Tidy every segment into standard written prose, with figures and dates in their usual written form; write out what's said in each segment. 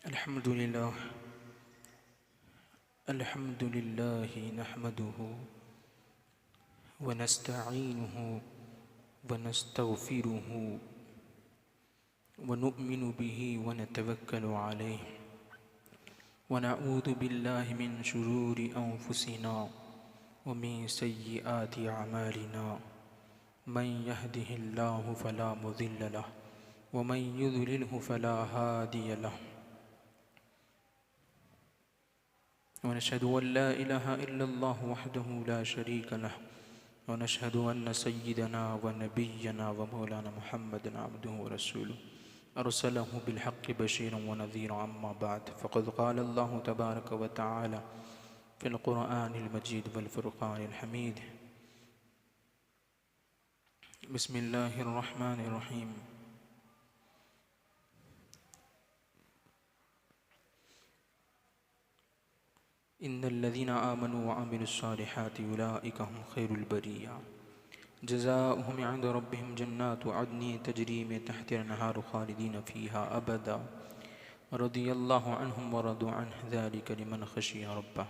अल्हम्दुलिल्लाह अल्हम्दुलिल्लाहि नहमदुहु व नस्तईनुहु व नस्तगफिरुहु व नुअ्मिनु बिही व नतवक्कलु अलैहि व नऊज़ु बिल्लाहि मिन शुरूरि अंफुसिना व मिन सय्यिआति अमालिना मन यहदिहिल्लाहु फला मुज़िल्ल लहु व मन युज़लिल्हु फला हादिय लहु व नशहदु अन ला इलाहा इल्लल्लाहु वहदहु ला शरीक लहु व नशहदु अन्न सय्यिदना व नबिय्यना व मौलाना मुहम्मदन अब्दुहु व रसूलुहु अरसलहु बिलहक़्क़ि बशीरन व नज़ीरन अम्मा बअद फ़क़द क़ाल अल्लाहु तबारक व तआला फ़िल क़ुरआनिल मजीद वल फ़ुरक़ानिल हमीद। बिस्मिल्लाहिर रहमानिर रहीम। इन्नल्लज़ीना आमनू व अमिलुस्सालिहाति उलाइका हुम खैरुल बरिया जज़ाउहुम इंदा रब्बिहिम जन्नातु अदनि तजरी मिन तहतिहा अन-नहारु खालिदीन फ़ीहा अबदा रदियल्लाहु अन्हुम व रदू अन्हु ज़ालिका लिमन ख़शिया रब्बह।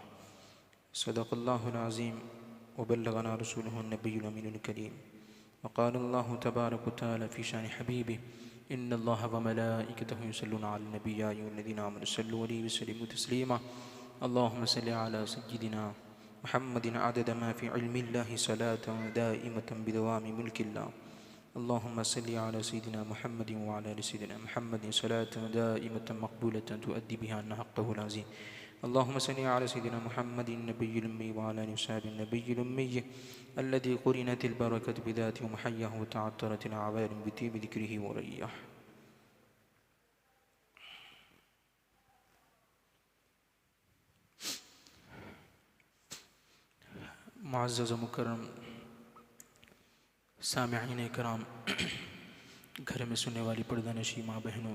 सदक़ल्लाहुल अज़ीम व बल्लगना रसूलुहुन नबियुल अमीनुल करीम। व क़ालल्लाहु तबारक व तआला फ़ी शानि हबीबिही इन्नल्लाहा व मलाइकतहु युसल्लूना अलन नबी या अय्युहल्लज़ीना आमनू सल्लू अलैहि व सल्लिमू तस्लीमा। अल्लाहुम्मा सल्लि अला सय्यिदिना मुहम्मदिन अदद मा फ़ी इल्मिल्लाहि सलातन दाइमतन बिदवामि मुल्किल्लाह। अल्लाहुम्मा सल्लि अला सय्यिदिना मुहम्मदिन व अला आलि सय्यिदिना मुहम्मदिन सलातन दाइमतन मक़बूलतन तुअद्दी बिहा अन्ना हक़्क़हुल अज़ीम। अल्लाहुम्मा सल्लि अला सय्यिदिना मुहम्मदिन नबिय्यिल उम्मी व अला आलिहि व सहाबिहि नबिय्यिल उम्मी अल्लज़ी क़ुरिनतिल बरकतु बिज़ातिही व मुहय्याहु व तअत्तरतिल अवालिम बितिय्यि ज़िक्रिही व रय्यह। मुअज़्ज़ज़ व मुकर्रम सामिईन इकराम, घर में सुनने वाली पर्दा नशीं माँ बहनों,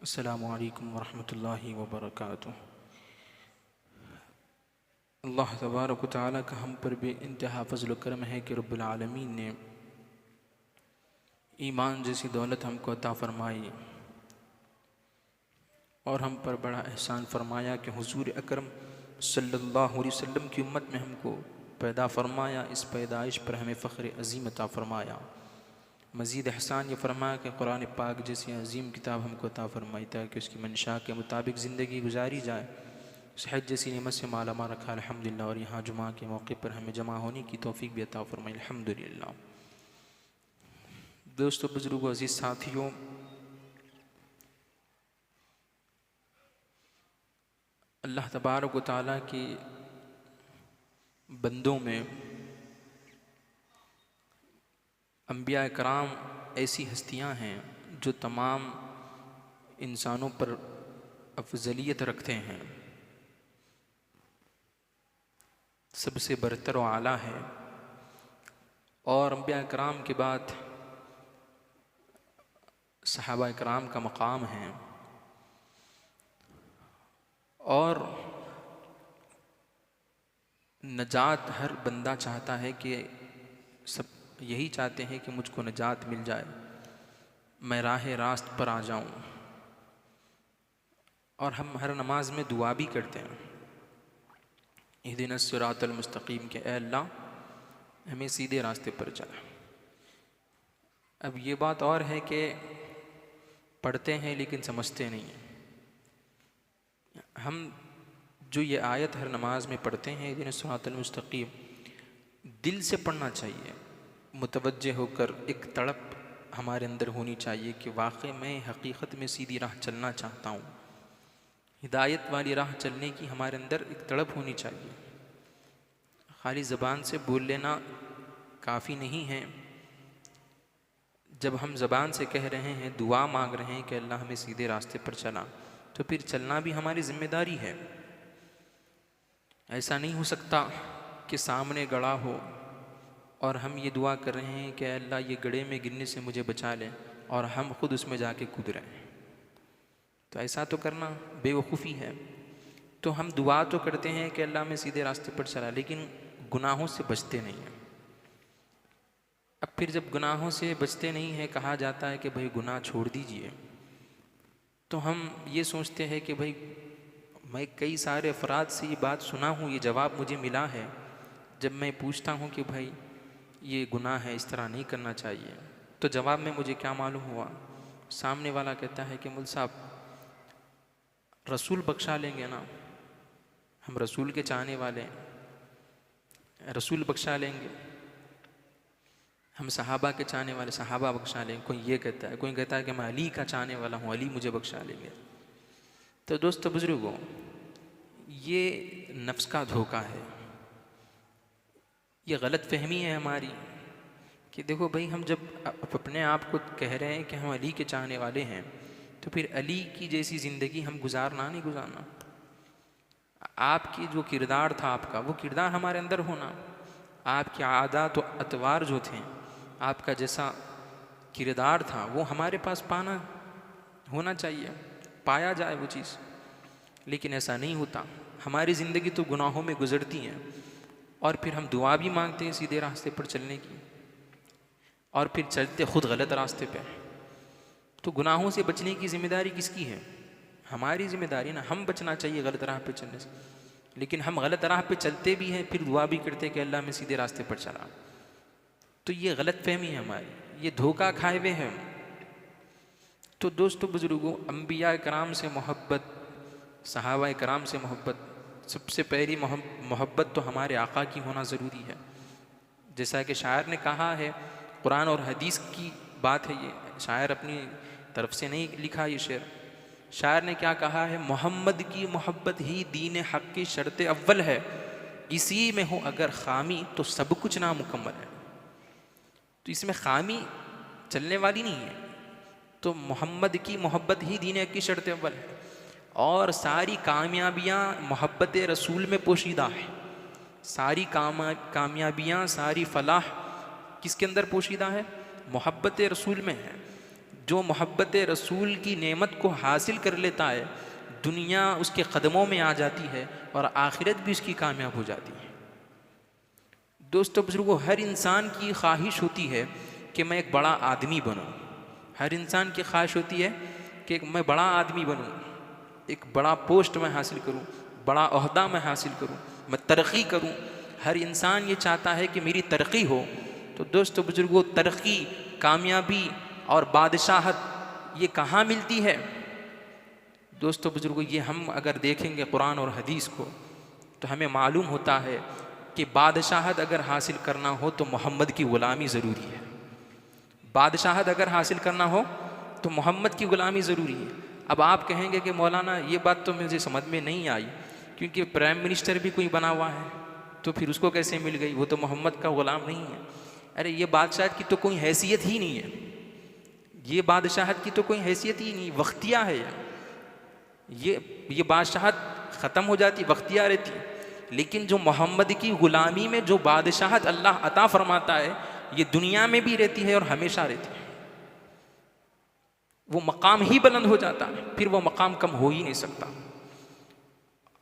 अस्सलामु अलैकुम व रहमतुल्लाहि व बरकातुहू। अल्लाह तबारक व तआला का हम पर बेइंतहा फ़ज़्ल व करम है कि रब्बुल आलमीन ने ईमान जैसी दौलत हमको अता फ़रमाई और हम पर बड़ा एहसान फ़रमाया कि हुज़ूर अकरम सल्लल्लाहु अलैहि वसल्लम की उम्मत में हमको पैदा फ़रमाया। इस पैदाइश पर हमें फ़ख्र अज़ीम अता फ़रमाया। मज़ीद एहसान ये फ़रमाया कि कुरान पाक जैसी अज़ीम किताब हमको अता फ़रमाई ताकि उसकी मंशा के मुताबिक ज़िंदगी गुजारी जाए। सेहत जैसी नेमत से मालामा रखा अल्हम्दुलिल्लाह। और यहाँ जुमा के मौके पर हमें जमा होने की तौफ़ीक भी अता फ़रमाई अल्हम्दुलिल्लाह। दोस्तों, बुज़ुर्गों, अज़ीज़ साथियों, अल्लाह तबारक व तआला की बंदों में अंबिया कराम ऐसी हस्तियां हैं जो तमाम इंसानों पर अफजलियत रखते हैं, सबसे बरतर व आला है। और अंबिया कराम के बाद सहाबा कराम का मकाम है। और नजात हर बंदा चाहता है कि सब यही चाहते हैं कि मुझको नजात मिल जाए, मैं राह रास्त पर आ जाऊं। और हम हर नमाज में दुआ भी करते हैं, इहदिनस सिरातल मुस्तकीम, के ए अल्लाह हमें सीधे रास्ते पर चला। अब ये बात और है कि पढ़ते हैं लेकिन समझते नहीं हैं। हम जो ये आयत हर नमाज में पढ़ते हैं इहदिनस सिरातल मुस्तकीम, दिल से पढ़ना चाहिए, मुतवज्जे होकर। एक तड़प हमारे अंदर होनी चाहिए कि वाकई मैं हकीकत में सीधी राह चलना चाहता हूँ। हिदायत वाली राह चलने की हमारे अंदर एक तड़प होनी चाहिए। खाली ज़बान से बोल लेना काफ़ी नहीं है। जब हम ज़बान से कह रहे हैं, दुआ मांग रहे हैं कि अल्लाह हमें सीधे रास्ते पर चला, तो फिर चलना भी हमारी ज़िम्मेदारी है। ऐसा नहीं हो सकता कि सामने गड़ा हो और हम ये दुआ कर रहे हैं कि अल्लाह ये गड्ढे में गिरने से मुझे बचा ले, और हम खुद उसमें जाके कूद रहे हैं। तो ऐसा तो करना बेवकूफ़ी है। तो हम दुआ तो करते हैं कि अल्लाह में सीधे रास्ते पर चला, लेकिन गुनाहों से बचते नहीं हैं। अब फिर जब गुनाहों से बचते नहीं हैं, कहा जाता है कि भाई गुनाह छोड़ दीजिए, तो हम ये सोचते हैं कि भाई मैं कई सारे अफराद से ये बात सुना हूँ, ये जवाब मुझे मिला है। जब मैं पूछता हूँ कि भाई ये गुनाह है, इस तरह नहीं करना चाहिए, तो जवाब में मुझे क्या मालूम हुआ, सामने वाला कहता है कि मुल साहब रसूल बख्शा लेंगे ना, हम रसूल के चाहने वाले हैं, रसूल बख्शा लेंगे, हम सहाबा के चाहने वाले, सहाबा बख्शा लेंगे। कोई ये कहता है, कोई कहता है कि मैं अली का चाहने वाला हूँ, अली मुझे बख्शा लेंगे। तो दोस्तों बुजुर्गों, ये नफ्स का धोखा है, ये गलत फहमी है हमारी कि देखो भाई हम जब अपने आप को कह रहे हैं कि हम अली के चाहने वाले हैं, तो फिर अली की जैसी ज़िंदगी हम गुजारना नहीं गुजारना। आपकी जो किरदार था आपका, वो किरदार हमारे अंदर होना, आपके आदत व अतवार जो थे, आपका जैसा किरदार था वो हमारे पास पाना होना चाहिए, पाया जाए वो चीज़। लेकिन ऐसा नहीं होता, हमारी ज़िंदगी तो गुनाहों में गुजरती है और फिर हम दुआ भी मांगते हैं सीधे रास्ते पर चलने की, और फिर चलते खुद गलत रास्ते पे। तो गुनाहों से बचने की जिम्मेदारी किसकी है? हमारी जिम्मेदारी ना, हम बचना चाहिए गलत राह पे चलने से। लेकिन हम गलत राह पे चलते भी हैं, फिर दुआ भी करते हैं कि अल्लाह मैं सीधे रास्ते पर चला। तो ये गलत फहमी है हमारी, ये धोखा खाए हुए हैं। तो दोस्तों बुजुर्गों, अंबिया कराम से मोहब्बत, सहाबा कराम से मोहब्बत, सबसे पहली मोहब्बत तो हमारे आका की होना ज़रूरी है। जैसा कि शायर ने कहा है, कुरान और हदीस की बात है ये, शायर अपनी तरफ से नहीं लिखा ये शेर। शायर ने क्या कहा है, मोहम्मद की मोहब्बत ही दीन हक़ की शर्त अव्वल है, इसी में हो अगर खामी तो सब कुछ नामुकम्मल है। तो इसमें खामी चलने वाली नहीं है। तो मोहम्मद की मोहब्बत ही दीन हक़ की शर्त अव्वल है, और सारी कामयाबियाँ मोहब्बत रसूल में पोशीदा है। सारी कामयाबियाँ, सारी फलाह किसके अंदर पोशीदा है? मोहब्बत रसूल में है। जो मोहब्बत रसूल की नेमत को हासिल कर लेता है, दुनिया उसके कदमों में आ जाती है और आखिरत भी उसकी कामयाब हो जाती है। दोस्तों बुजुर्गों, हर इंसान की ख्वाहिश होती है कि मैं एक बड़ा आदमी बनूं। हर इंसान की ख्वाहिश होती है कि मैं बड़ा आदमी बनूं, एक बड़ा पोस्ट मैं हासिल करूं, बड़ा ओहदा मैं हासिल करूं, मैं तरक्की करूं। हर इंसान ये चाहता है कि मेरी तरक्की हो। तो दोस्तों बुजुर्गों, तरक्की, कामयाबी और बादशाहत ये कहाँ मिलती है? दोस्तों बुजुर्गों, ये हम अगर देखेंगे कुरान और हदीस को, तो हमें मालूम होता है कि बादशाहत अगर हासिल करना हो तो मोहम्मद की ग़ुलामी ज़रूरी है। बादशाहत अगर हासिल करना हो तो मोहम्मद की ग़ुलामी ज़रूरी है। अब आप कहेंगे कि मौलाना ये बात तो मुझे समझ में नहीं आई, क्योंकि प्राइम मिनिस्टर भी कोई बना हुआ है, तो फिर उसको कैसे मिल गई? वो तो मोहम्मद का ग़ुलाम नहीं है। अरे ये बादशाहत की तो कोई हैसियत ही नहीं है, ये बादशाहत की तो कोई हैसियत ही नहीं, वक्तिया है ये बादशाहत ख़त्म हो जाती, वक्तिया रहती है। लेकिन जो मोहम्मद की ग़ुलामी में जो बादशाहत अल्लाह अता फरमाता है, ये दुनिया में भी रहती है और हमेशा रहती है। वो मकाम ही बुलंद हो जाता है, फिर वो मकाम कम हो ही नहीं सकता।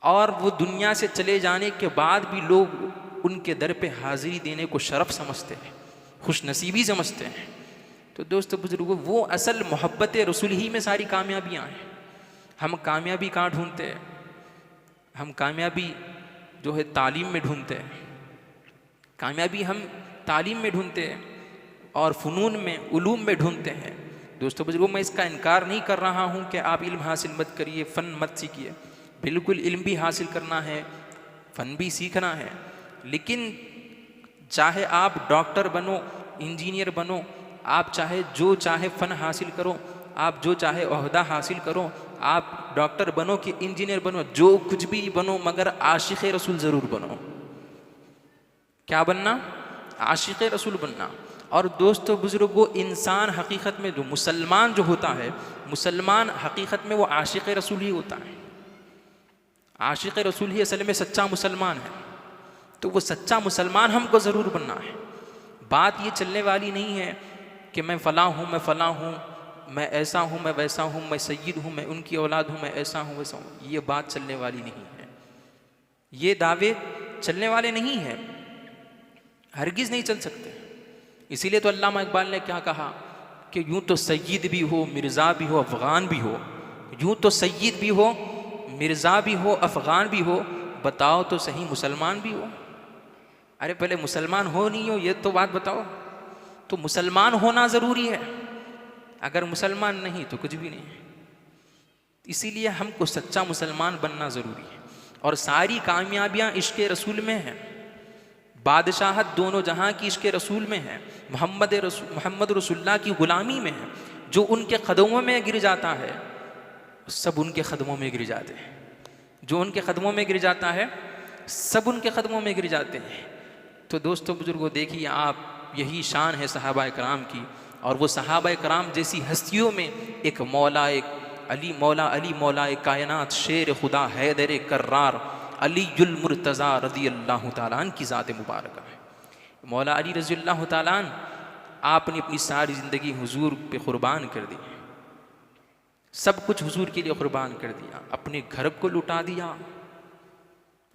और वो दुनिया से चले जाने के बाद भी लोग उनके दर पे हाज़िरी देने को शरफ़ समझते हैं, खुशनसीबी समझते हैं। तो दोस्तों बुजुर्गों, वो असल मोहब्बत रसूल ही में सारी कामयाबियाँ हैं। हम कामयाबी कहाँ ढूंढते हैं? हम कामयाबी जो है तालीम में ढूंढते हैं। कामयाबी हम तालीम में ढूंढते हैं और फ़नून में, उलूम में ढूंढते हैं। दोस्तों बुजुर्गों, मैं इसका इनकार नहीं कर रहा हूँ कि आप इल्म हासिल मत करिए, फ़न मत सीखिए। बिल्कुल इल्म भी हासिल करना है, फ़न भी सीखना है। लेकिन चाहे आप डॉक्टर बनो, इंजीनियर बनो, आप चाहे जो चाहे फ़न हासिल करो, आप जो चाहे ओहदा हासिल करो, आप डॉक्टर बनो कि इंजीनियर बनो, जो कुछ भी बनो, मगर आशिक़ रसूल ज़रूर बनो। क्या बनना? आशिक़ रसूल बनना। और दोस्तों बुजुर्गों, इंसान हकीकत में जो मुसलमान जो होता है, मुसलमान हकीकत में वो आशिक़ रसूल ही होता है। आशिक़ रसूल ही असल में सच्चा मुसलमान है। तो वो सच्चा मुसलमान हमको ज़रूर बनना है। बात ये चलने वाली नहीं है कि मैं फ़लाँ हूँ, मैं फ़लाँ हूँ, मैं ऐसा हूँ, मैं वैसा हूँ, मैं सय्यद हूँ, मैं उनकी औलाद हूँ, मैं ऐसा हूँ, वैसा हूँ। ये बात चलने वाली नहीं है, ये दावे चलने वाले नहीं हैं, हरगिज़ नहीं चल सकते। इसीलिए तो अल्लामा इकबाल ने क्या कहा कि यूँ तो सय्यद भी हो, मिर्ज़ा भी हो, अफ़गान भी हो, यूँ तो सैयद भी हो, मिर्ज़ा भी हो, अफ़गान भी हो, बताओ तो सही मुसलमान भी हो। अरे पहले मुसलमान हो नहीं हो ये तो बात बताओ। तो मुसलमान होना ज़रूरी है, अगर मुसलमान नहीं तो कुछ भी नहीं है। इसीलिए हमको सच्चा मुसलमान बनना ज़रूरी है। और सारी कामयाबियाँ इश्क़ रसूल में हैं, बादशाहत दोनों जहाँ की इश्क़ रसूल में है, मोहम्मद रसूलुल्लाह की ग़ुलामी में है। जो उनके क़दमों में गिर जाता है सब उनके क़दमों में गिर जाते हैं, जो उनके क़दमों में गिर जाता है सब उनके क़दमों में गिर जाते हैं। तो दोस्तों बुज़ुर्गों, देखिए आप, यही शान है सहाबा कराम की। और वो सहाबा कराम जैसी हस्तियों में एक मौला अली मौला कायनात शेर खुदा हैदर कर्रार अलीयुल मुर्तज़ा रज़ी अल्लाह तआला अन्हु की ज़ात मुबारक है। मौला अली रज़ी अल्लाह तआला अन्हु, आपने अपनी सारी ज़िंदगी हुजूर पे क़ुरबान कर दी, सब कुछ हुजूर के लिए क़ुरबान कर दिया, अपने घर को लुटा दिया,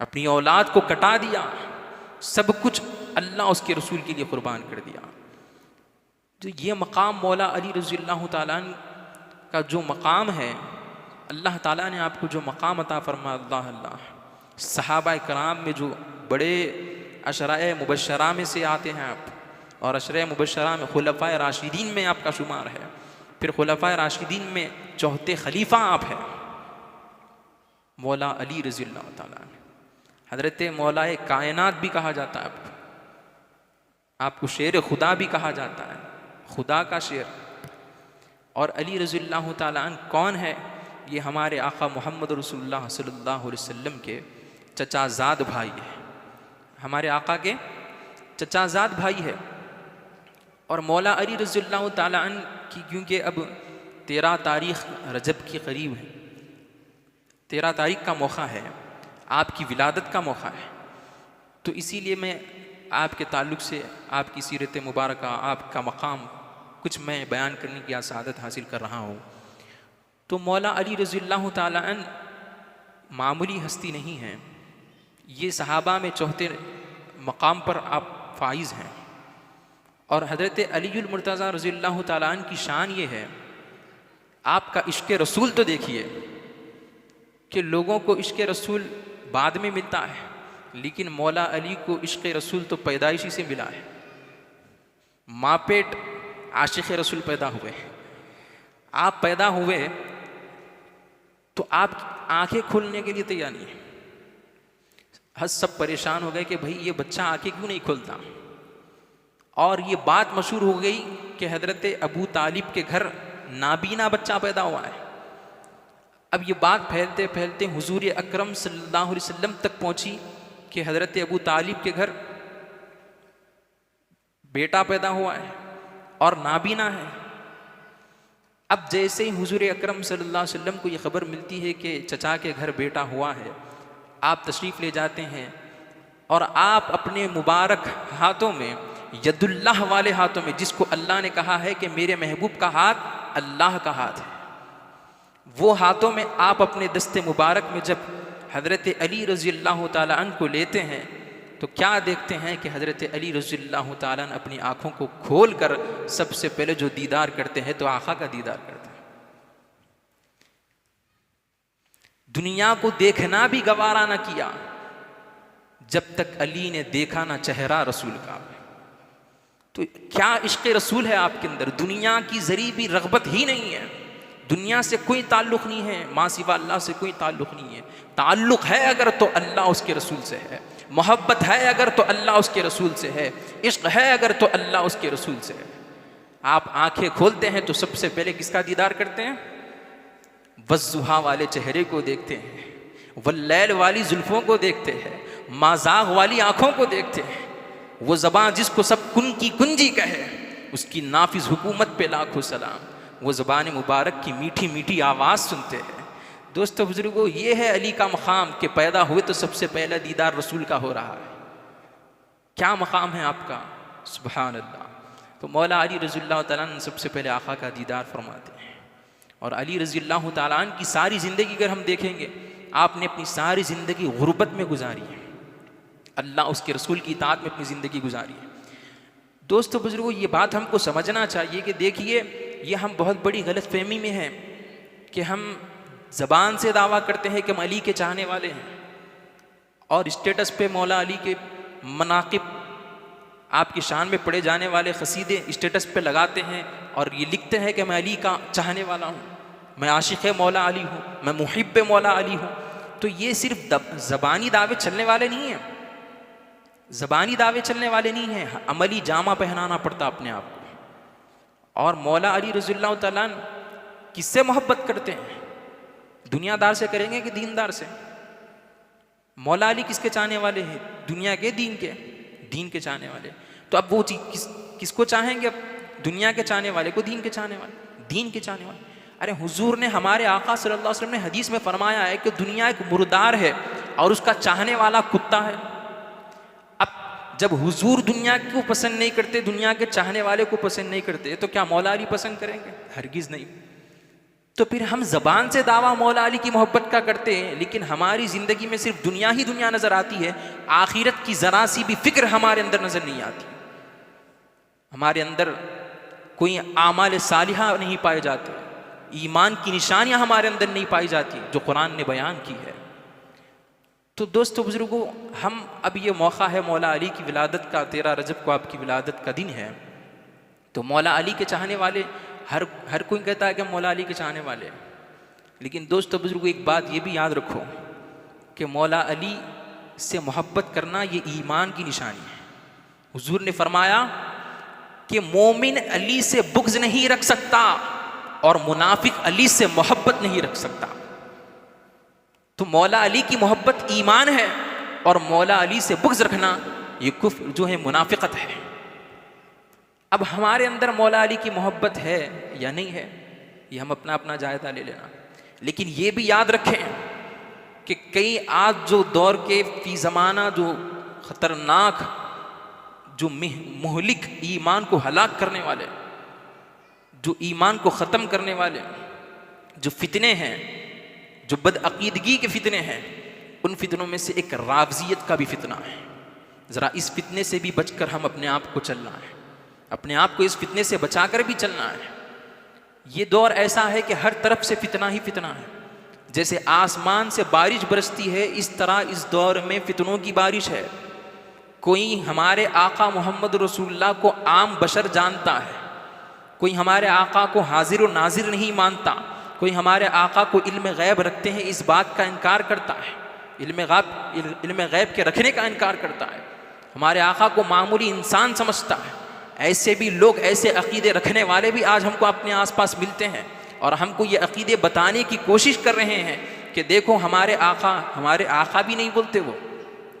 अपनी औलाद को कटा दिया, सब कुछ अल्लाह उसके रसूल के लिए क़ुरबान कर दिया। तो ये मकाम मौला अली रज़ी अल्लाह तआला अन्हु का जो मकाम है, अल्लाह ताला ने आपको जो मकाम अता फरमा, अल्लाह अल्लाह, सहाबा कराम में जो बड़े अशराए मुबश्शरा में से आते हैं आप, और अशराए मुबश्शरा में खुलफ़ाए राशिदीन में आपका शुमार है। फिर खुलफ़ाए राशिदीन में चौथे खलीफा आप हैं, मौला अली रज़ी अल्लाह ताला अन्हु। हज़रत मौलाए कायनात भी कहा जाता है आपको शेर खुदा भी कहा जाता है, खुदा का शेर। और अली रज़ी अल्लाह ताला अन्हु कौन है? ये हमारे आका मोहम्मद रसूलुल्लाह सल्लल्लाहु अलैहि वसल्लम के चचाज़ाद भाई है, हमारे आका के चचाज़ाद भाई है। और मौला अली रज़ी अल्लाह ताला अन्हु की, क्योंकि अब 13 तारीख़ रजब के करीब है, 13 तारीख़ का मौका है, आपकी विलादत का मौका है, तो इसीलिए मैं आपके ताल्लुक़ से आपकी सीरत मुबारक, आपका मकाम कुछ मैं बयान करने की आसादत हासिल कर रहा हूँ। तो मौला अली रज़ी अल्लाह ताला अन्हु मामूली हस्ती नहीं है, ये सहाबा में चौथे मकाम पर आप फाइज़ हैं। और हज़रत अलीयुल मुर्तज़ा रज़ी अल्लाह ताला अन्हु की शान ये है, आपका इश्क़ रसूल तो देखिए कि लोगों को इश्क़ रसूल बाद में मिलता है, लेकिन मौला अली को इश्क़ रसूल तो पैदाइशी से मिला है। माँ पेट आशिक़ रसूल पैदा हुए, आप पैदा हुए तो आप आंखें खोलने के लिए तैयार नहीं है। हज सब परेशान हो गए कि भाई ये बच्चा आंखें क्यों नहीं खोलता। और ये बात मशहूर हो गई कि हज़रत अबू तालिब के घर नाबीना बच्चा पैदा हुआ है। अब ये बात फैलते फैलते हुजूर अकरम सल्लल्लाहु अलैहि वसल्लम तक पहुंची कि हज़रत अबू तालिब के घर बेटा पैदा हुआ है और नाबीना है। अब जैसे ही हुजूर अकरम सल्लल्लाहु अलैहि वसल्लम को ये ख़बर मिलती है कि चचा के घर बेटा हुआ है, आप तशरीफ़ ले जाते हैं और आप अपने मुबारक हाथों में, यदुल्लाह वाले हाथों में, जिसको अल्लाह ने कहा है कि मेरे महबूब का हाथ अल्लाह का हाथ है, वो हाथों में आप अपने दस्ते मुबारक में जब हज़रत अली रज़ी अल्लाह ताला अन्हु को लेते हैं तो क्या देखते हैं कि हज़रत अली रज़ी अल्लाह ताला अन्हु अपनी आँखों को खोल कर सबसे पहले जो दीदार करते हैं तो आका का दीदार करते हैं। दुनिया को देखना भी गवारा ना किया जब तक अली ने देखा ना चेहरा रसूल का। तो क्या इश्क़ रसूल है आपके अंदर, दुनिया की ज़री भी रग़बत ही नहीं है, दुनिया से कोई ताल्लुक़ नहीं है, माँ सिवा अल्लाह से कोई ताल्लुक़ नहीं है। ताल्लुक़ है अगर तो अल्लाह उसके रसूल से है, मोहब्बत है अगर तो अल्लाह उसके रसूल से है, इश्क़ है अगर तो अल्लाह उसके रसूल से है। आप आंखें खोलते हैं तो सबसे पहले किसका दीदार करते हैं? वज़्ज़ुहा वाले चेहरे को देखते हैं, वल्लैल वाली जुल्फ़ों को देखते हैं, माज़ाग़ वाली आँखों को देखते हैं, वो ज़बान जिसको सब कुन की कुंजी कहे, उसकी नाफिज़ हुकूमत पे लाखों सलाम, वो ज़बान मुबारक की मीठी मीठी आवाज़ सुनते हैं। दोस्तों बुजुर्गों, ये है अली का मकाम कि पैदा हुए तो सबसे पहला दीदार रसूल का हो रहा है। क्या मकाम है आपका, सुभान अल्लाह। तो मौला अली रज़ी अल्लाह ताला अन्हु सबसे पहले आका का दीदार फरमाते हैं। और अली रज़ी अल्लाह ताला अन्हु की सारी ज़िंदगी अगर हम देखेंगे, आपने अपनी सारी ज़िंदगी गुरबत में गुजारी है, अल्लाह उसके रसूल की इताअत में अपनी ज़िंदगी गुजारी है। दोस्तों बुजुर्गों, ये बात हमको समझना चाहिए कि देखिए, ये हम बहुत बड़ी गलतफहमी में हैं कि हम ज़बान से दावा करते हैं कि हम अली के चाहने वाले हैं, और स्टेटस पे मौला अली के मनाकिब, आपकी शान में पढ़े जाने वाले क़सीदे स्टेटस पे लगाते हैं और ये लिखते हैं कि मैं अली का चाहने वाला हूँ, मैं आशिक़ मौला अली हूँ, मैं मुहिब्ब मौला अली हूँ। तो ये सिर्फ ज़बानी दावे चलने वाले नहीं हैं, ज़बानी दावे चलने वाले नहीं हैं, अमली जामा पहनाना पड़ता अपने आप को। और मौला अली रज़ियल्लाहु तआला किससे मोहब्बत करते हैं? दुनियादार से करेंगे कि दीनदार से? मौला अली किसके चाहने वाले हैं? दुनिया के, दीन के चाहने वाले। तो अब वो चीज़ किसको चाहेंगे? अब दुनिया के चाहने वाले को, दीन के चाहने वाले, दीन के चाहने वाले। अरे हुजूर ने, हमारे आका सल्लल्लाहु अलैहि वसल्लम ने हदीस में फरमाया है कि दुनिया एक मुर्दार है और उसका चाहने वाला कुत्ता है। अब जब हुजूर दुनिया को पसंद नहीं करते, दुनिया के चाहने वाले को पसंद नहीं करते, तो क्या मौला अली पसंद करेंगे? हरगिज़ नहीं। तो फिर हम ज़बान से दावा मौला अली की मोहब्बत का करते हैं, लेकिन हमारी ज़िंदगी में सिर्फ दुनिया ही दुनिया नज़र आती है, आखिरत की ज़रा सी भी फ़िक्र हमारे अंदर नज़र नहीं आती। हमारे अंदर कोई आमाल सालिहा नहीं पाए जाते, ईमान की निशानियाँ हमारे अंदर नहीं पाई जाती जो कुरान ने बयान की है। तो दोस्तों बुज़ुर्गों, हम अब ये मौका है मौला अली की विलादत का, 13 रजब को आपकी विलादत का दिन है। तो मौला अली के चाहने वाले, हर कोई कहता है कि मौला अली के चाहने वाले हैं, लेकिन दोस्तों बुजुर्गों एक बात ये भी याद रखो कि मौला अली से मोहब्बत करना ये ईमान की निशानी है। हुजूर ने फरमाया कि मोमिन अली से बुग़्ज़ नहीं रख सकता और मुनाफिक अली से मोहब्बत नहीं रख सकता। तो मौला अली की मोहब्बत ईमान है और मौला अली से बुग़्ज़ रखना ये कुफ्र जो है, मुनाफिकत है। अब हमारे अंदर मौला अली की मोहब्बत है या नहीं है, ये हम अपना अपना जायज़ा ले लेना। लेकिन ये भी याद रखें कि कई आज जो दौर के फी ज़माना जो ख़तरनाक, जो मुहलिक, ईमान को हलाक करने वाले, जो ईमान को ख़त्म करने वाले जो फितने हैं, जो बदअकीदगी के फितने हैं, उन फितनों में से एक राफ़ज़ियत का भी फितना है। ज़रा इस फितने से भी बचकर हम अपने आप को चलना है, अपने आप को इस फितने से बचाकर भी चलना है। ये दौर ऐसा है कि हर तरफ से फितना ही फितना है। जैसे आसमान से बारिश बरसती है, इस तरह इस दौर में फितनों की बारिश है। कोई हमारे आका मोहम्मद रसूलुल्लाह को आम बशर जानता है, कोई हमारे आका को हाजिर व नाजिर नहीं मानता, कोई हमारे आका को इल्म गैब रखते हैं इस बात का इनकार करता है, इल्म गैब के रखने का इनकार करता है, हमारे आका को मामूली इंसान समझता है। ऐसे भी लोग, ऐसे अकीदे रखने वाले भी आज हमको अपने आसपास मिलते हैं और हमको ये अकीदे बताने की कोशिश कर रहे हैं कि देखो हमारे आका भी नहीं बोलते, वो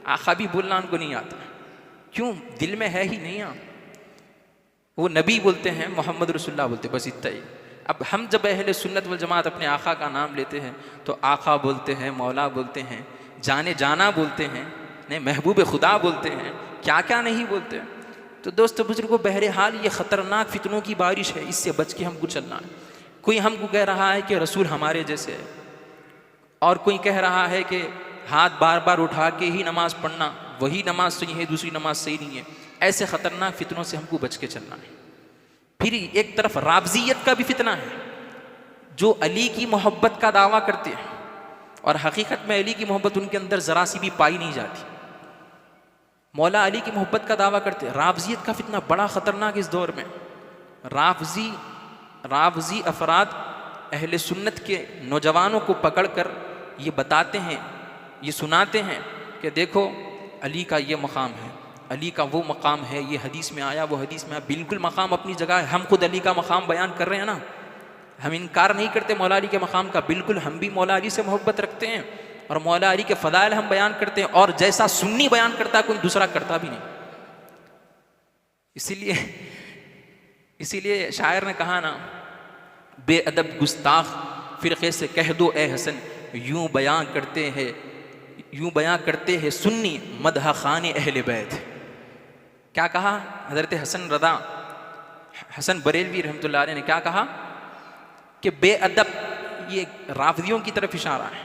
आका भी बोलना उनको नहीं आता। क्यों? दिल में है ही नहीं। वो नबी बोलते हैं, मोहम्मद रसूलुल्लाह बोलते, बस इतना ही। अब हम जब अहले सुन्नत वल जमात अपने आका का नाम लेते हैं तो आका बोलते हैं, मौला बोलते हैं, जाने जाना बोलते हैं, नहीं महबूब खुदा बोलते हैं, क्या क्या नहीं बोलते। तो दोस्तों बुजुर्गों, बहरहाल ये ख़तरनाक फितनों की बारिश है, इससे बच के हमको चलना है। कोई हमको कह रहा है कि रसूल हमारे जैसे है, और कोई कह रहा है कि हाथ बार बार उठा के ही नमाज़ पढ़ना, वही नमाज सही है, दूसरी नमाज सही नहीं है। ऐसे ख़तरनाक फितनों से हमको बच के चलना है। फिर एक तरफ राफ़ज़ियत का भी फितना है, जो अली की मोहब्बत का दावा करते हैं और हकीकत में अली की मोहब्बत उनके अंदर ज़रा सी भी पाई नहीं जाती। मौला अली की मोहब्बत का दावा करते हैं। राफ़ज़ियत का फितना बड़ा ख़तरनाक इस दौर में। राफ़ज़ी अफराद अहले सुन्नत के नौजवानों को पकड़ कर ये बताते हैं, ये सुनाते हैं कि देखो अली का ये मकाम है, अली का वो मकाम है, ये हदीस में आया, वो हदीस में आया। बिल्कुल मकाम अपनी जगह है, हम खुद अली का मकाम बयान कर रहे हैं ना, हम इनकार नहीं करते मौला अली के मकाम का। बिल्कुल हम भी मौला अली से मोहब्बत रखते हैं और मौला अली के फ़दाइल हम बयान करते हैं, और जैसा सुन्नी बयान करता है कोई दूसरा करता भी नहीं। इसीलिए शायर ने कहा ना, बेअदब गुस्ताख फ़िरक़े से कह दो ए हसन, यूं बयान करते हैं सुन्नी मदह खान अहले बैत। क्या कहा हज़रत हसन बरेलवी रहमतुल्लाह अलैह ने? क्या कहा कि बेअदब, ये राफ़ज़ियों की तरफ इशारा है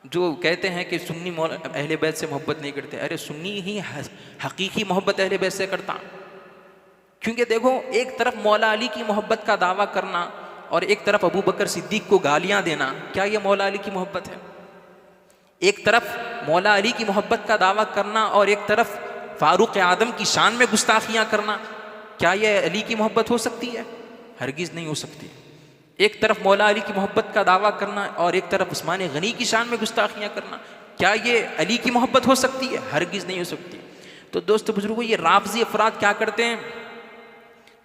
जो कहते हैं कि सुन्नी अहले बैत से मोहब्बत नहीं करते। अरे सुन्नी ही हकीकी मोहब्बत अहले बैत से करता। क्योंकि देखो, एक तरफ मौला अली की मोहब्बत का दावा करना और एक तरफ अबू बकर सिद्दीक को गालियां देना, क्या ये मौला अली की मोहब्बत है? एक तरफ मौला अली की मोहब्बत का दावा करना और एक तरफ फारूक आदम की शान में गुस्ताखियां करना, क्या ये अली की मोहब्बत हो सकती है? हरगिज़ नहीं हो सकती। एक तरफ मौला अली की मोहब्बत का दावा करना और एक तरफ उस्मान गनी की शान में गुस्ताखियां करना, क्या ये अली की मोहब्बत हो सकती है? हरगिज़ नहीं हो सकती। तो दोस्तों बुजुर्गों, ये राफ़ज़ी अफराद क्या करते हैं,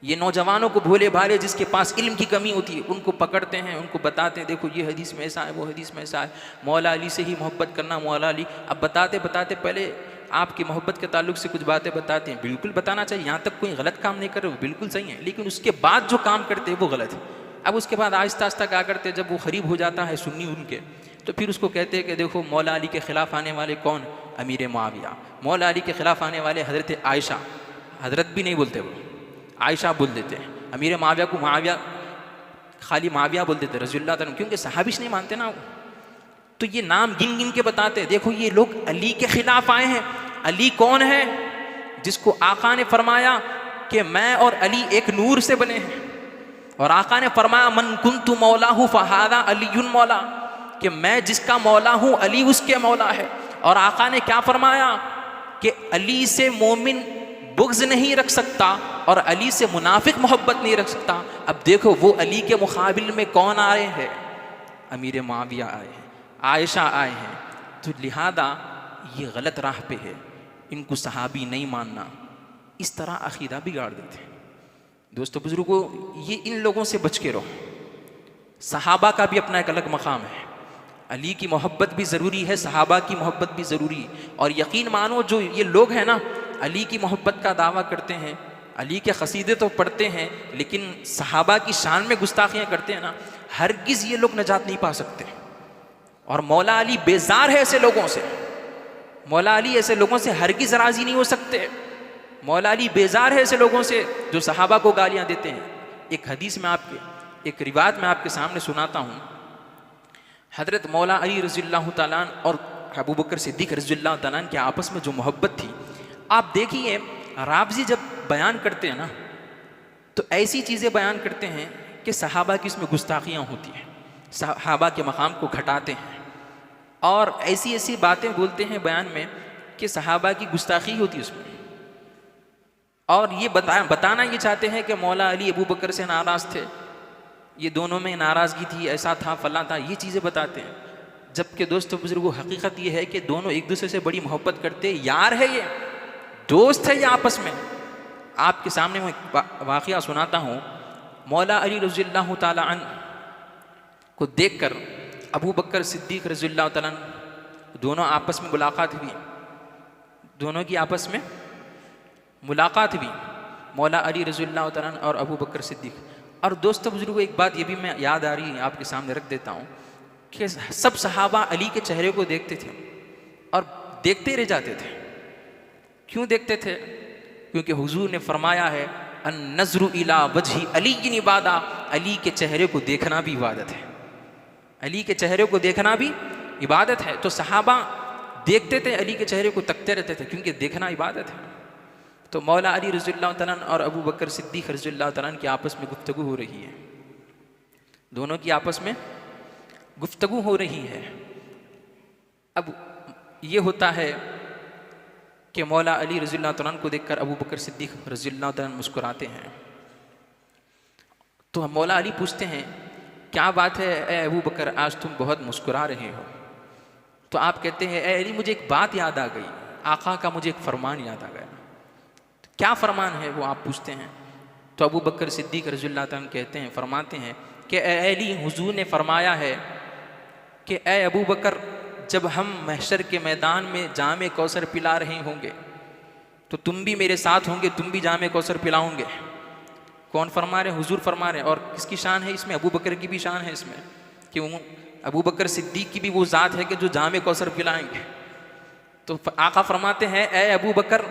ये नौजवानों को भोले भाले जिसके पास इल्म की कमी होती है उनको पकड़ते हैं, उनको बताते हैं देखो ये हदीस में ऐसा है, वो हदीस में ऐसा है, मौला अली से ही मोहब्बत करना, मौला अली। अब बताते बताते पहले आपकी मोहब्बत के ताल्लुक से कुछ बातें बताते हैं, बिल्कुल बताना चाहिए, यहाँ तक कोई गलत काम नहीं कर रहे, वो बिल्कुल सही है, लेकिन उसके बाद जो काम करते हैं वो गलत है। अब उसके बाद आहिस्ता आहिस्ता क्या करते हैं, जब वो करीब हो जाता है सुन्नी उनके, तो फिर उसको कहते हैं कि देखो मौला अली के ख़िलाफ़ आने वाले कौन? अमीर मुआविया। मौला अली के ख़िलाफ़ आने वाले हज़रत आयशा, हज़रत भी नहीं बोलते वो, आयशा बोल देते हैं। अमीर मुआविया को मुआविया, खाली मुआविया बोल देते रज़ियल्लाहु ताला, क्योंकि सहाबिश नहीं मानते ना वो। तो ये नाम गिन गिन के बताते हैं, देखो ये लोग अली के ख़िलाफ़ आए हैं। अली कौन है? जिसको आका ने फरमाया कि मैं और अली एक नूर से बने हैं, और आका ने फरमाया मन कुन्तु मौलाहु फ़हादा अलीयुन मौला, कि मैं जिसका मौला हूँ अली उसके मौला है। और आका ने क्या फरमाया कि अली से मोमिन बुग़्ज़ नहीं रख सकता और अली से मुनाफिक मोहब्बत नहीं रख सकता। अब देखो वो अली के मुकाबिल में कौन आए हैं? अमीर मुआविया आए हैं, आयशा आए हैं। तो लिहाजा ये गलत राह पे है, इनको सहाबी नहीं मानना, इस तरह अकीदा बिगाड़ देते हैं। दोस्तों बुजुर्गों, ये इन लोगों से बच के रहो। सहाबा का भी अपना एक अलग मकाम है, अली की मोहब्बत भी ज़रूरी है, सहाबा की मोहब्बत भी ज़रूरी है। और यकीन मानो जो ये लोग हैं ना, अली की मोहब्बत का दावा करते हैं, अली के क़सीदे तो पढ़ते हैं, लेकिन सहाबा की शान में गुस्ताखियाँ करते हैं ना, हरगिज़ ये लोग नजात नहीं पा सकते। और मौला अली बेजार है ऐसे लोगों से, मौला अली ऐसे लोगों से हरगिज़ राज़ी नहीं हो सकते। मौला अली बेजार है ऐसे लोगों से जो सहाबा को गालियाँ देते हैं। एक हदीस में आपके, एक रिवायत में आपके सामने सुनाता हूँ। हज़रत मौला अली रज़ियल्लाहु ताला अन्हु और अबू बकर सिद्दीक़ रज़ियल्लाहु ताला अन्हु के आपस में जो मोहब्बत थी, आप देखिए राफ़ज़ी जब बयान करते हैं ना, तो ऐसी चीज़ें बयान करते हैं कि सहाबा की इसमें गुस्ताखियाँ होती हैं, सहाबा के मकाम को घटाते हैं, और ऐसी ऐसी बातें बोलते हैं बयान में कि सहाबा की गुस्ताखी होती है उसमें। और ये बताना ये चाहते हैं कि मौला अली अबू बकर से नाराज़ थे, ये दोनों में नाराज़गी थी, ऐसा था, फला था, ये चीज़ें बताते हैं। जबकि दोस्तों बुजुर्गों, हकीकत ये है कि दोनों एक दूसरे से बड़ी मोहब्बत करते, यार है, ये दोस्त है, ये आपस में। आपके सामने मैं वाक़या सुनाता हूँ। मौला अली रज़ियल्लाहु ताला अन्हु को देखकर अबू बकर सिद्दीक़ रज़ियल्लाहु ताला अन्हु दोनों आपस में मुलाकात हुई, दोनों की आपस में मुलाकात हुई, मौला अली रज़ियल्लाहु ताला अन्हु और अबू बकर सिद्दीक़। और दोस्तों बुजुर्गों, एक बात ये भी मैं याद आ रही है, आपके सामने रख देता हूँ कि सब सहाबा अली के चेहरे को देखते थे और देखते रह जाते थे। क्यों देखते थे? क्योंकि हुजूर ने फरमाया है अन नज़रु इला वजही अली की इबादा, अली के चेहरे को देखना भी इबादत है, अली के चेहरे को देखना भी इबादत है। तो सहाबा देखते थे, अली के चेहरे को तकते रहते थे, क्योंकि देखना इबादत है। तो मौला अली रज़ियल्लाहु ताला अन्हु और अबू बकर सिद्दीक़ रज़ियल्लाहु ताला अन्हु की आपस में गुफ्तगू हो रही है, दोनों की आपस में गुफ्तगू हो रही है। अब ये होता है कि मौला अली रज़ियल्लाहु ताला अन्हु को देखकर अबू बकर सिद्दीक़ रज़ियल्लाहु ताला अन्हु मुस्कुराते हैं। तो मौला अली पूछते हैं क्या बात है ए अबू बकर, आज तुम बहुत मुस्कुरा रहे हो? तो आप कहते हैं ए अली, मुझे एक बात याद आ गई, आका का मुझे एक फरमान याद आ गया। तो क्या फरमान है वो आप पूछते हैं? तो अबू बकर सिद्दीक़ रज़ियल्लाहु ताला अन्हु कहते हैं, फरमाते हैं कि ए अली, हुजूर ने फरमाया है कि ए अबू बकर, जब हम महशर के मैदान में जामे कौसर पिला रहे होंगे तो तुम भी मेरे साथ होंगे, तुम भी जामे कौसर पिलाओगे। कौन फरमा रहे? हुजूर फरमा रहे हैं। और किसकी शान है इसमें? अबू बकर की भी शान है इसमें, कि वो अबू बकर सिद्दीक़ की भी वो ज़ात है कि जो जामे कौसर पिलाएंगे। तो आका फरमाते हैं ए अबू बकर,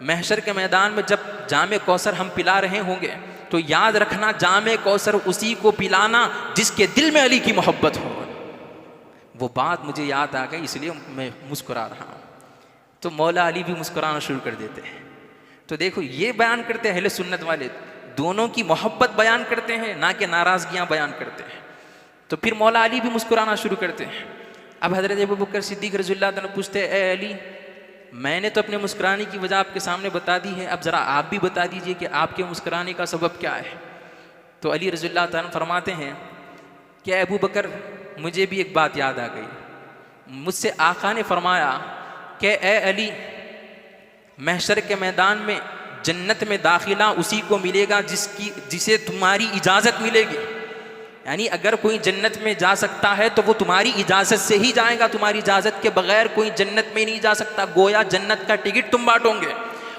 महशर के मैदान में जब जामे कौसर हम पिला रहे होंगे तो याद रखना, जामे कौसर उसी को पिलाना जिसके दिल में अली की मोहब्बत हो। वो बात मुझे याद आ गई, इसलिए मैं मुस्कुरा रहा हूँ। तो मौला अली भी मुस्कुराना शुरू कर देते हैं। तो देखो, ये बयान करते हैं अहले सुन्नत वाले, दोनों की मोहब्बत बयान करते हैं, ना कि नाराज़गियाँ बयान करते हैं। तो फिर मौला अली भी मुस्कुराना शुरू करते हैं। अब हज़रत अबू बकर सिद्दीक़ रज़ियल्लाहु अन्हु पूछते हैं, ए अली, मैंने तो अपने मुस्कुराने की वजह आपके सामने बता दी है, अब ज़रा आप भी बता दीजिए कि आपके मुस्कुराने का सबब क्या है। तो अली रज़ियल्लाहु अन्हु फरमाते हैं कि अबू बकर, मुझे भी एक बात याद आ गई। मुझसे आका ने फरमाया कि ए अली, महशर के मैदान में जन्नत में दाखिला उसी को मिलेगा जिसे तुम्हारी इजाज़त मिलेगी। यानी अगर कोई जन्नत में जा सकता है तो वो तुम्हारी इजाज़त से ही जाएगा, तुम्हारी इजाज़त के बगैर कोई जन्नत में नहीं जा सकता। गोया जन्नत का टिकट तुम बांटोगे।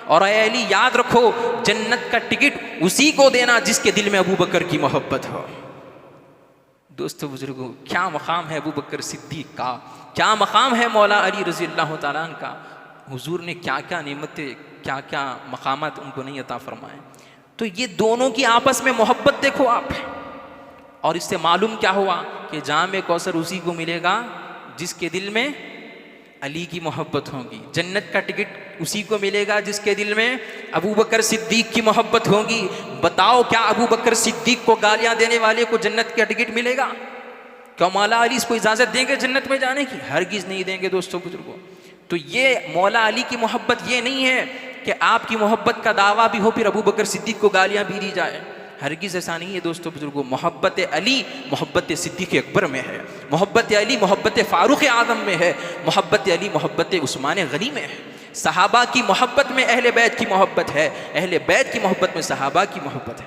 और ए अली, याद रखो, जन्नत का टिकट उसी को देना जिसके दिल में अबू बकर की मोहब्बत हो। दोस्तों बुजुर्गों, क्या मकाम है अबू बकर सिद्दीक़ का, क्या मकाम है मौला अली रज़ियल्लाहु ताला अन्हु का। हुजूर ने क्या क्या नेमतें, क्या क्या मकामात उनको नहीं अता फरमाए। तो ये दोनों की आपस में मोहब्बत देखो आप। और इससे मालूम क्या हुआ कि जाम कौसर उसी को मिलेगा जिसके दिल में अली की मोहब्बत होगी। जन्नत का टिकट उसी को मिलेगा जिसके दिल में अबू बकर सिद्दीक़ की मोहब्बत होगी। बताओ, क्या अबू बकर सिद्दीक़ को गालियां देने वाले को जन्नत का टिकट मिलेगा? क्या मौला अली इसको इजाज़त देंगे जन्नत में जाने की? हरगिज़ नहीं देंगे। दोस्तों बुजुर्गों, तो ये मौला अली की मोहब्बत ये नहीं है कि आपकी मोहब्बत का दावा भी हो फिर अबू बकर सिद्दीक़ को गालियाँ भी दी जाए। हरगिज़ ऐसा नहीं है। दोस्तों बुजुर्गों, मोहब्बत अली मोहब्बत सिद्दीक़ अकबर में है, मोहब्बत अली मोहब्बत फ़ारूक़ आज़म में है, मोहब्बत अली मोहब्बत उस्मान गनी में है। सहाबा की मोहब्बत में अहले बैत की मोहब्बत है, अहले बैत की मोहब्बत में सहाबा की मोहब्बत है।